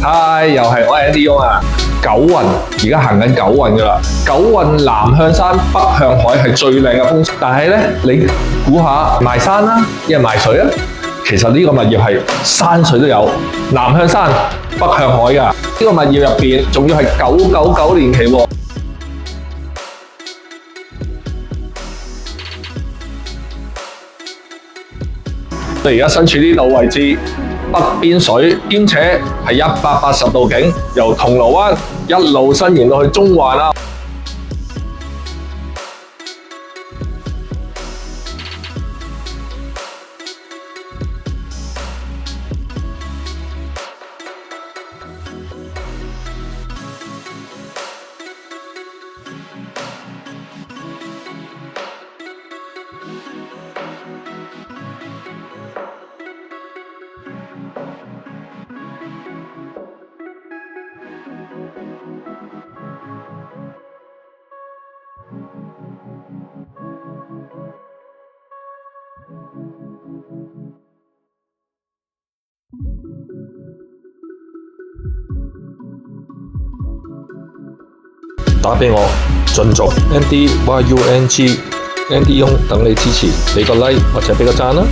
嗨，又係我 Andy Yong 啊！九運而家行緊九運噶啦，九運南向山，北向海係最靚嘅風水。但係呢，你估下賣山啦，一係賣水啊？其實呢個物業係山水都有，南向山，北向海噶。呢個物業入邊仲要係999年期喎。你而家身處呢度位置，北邊水，兼且係180度景，由銅鑼灣一路伸延到去中環啦。打俾我，盡做 Andy Yung Andy Yong 等你支持，俾個 like 或者俾個讚啦。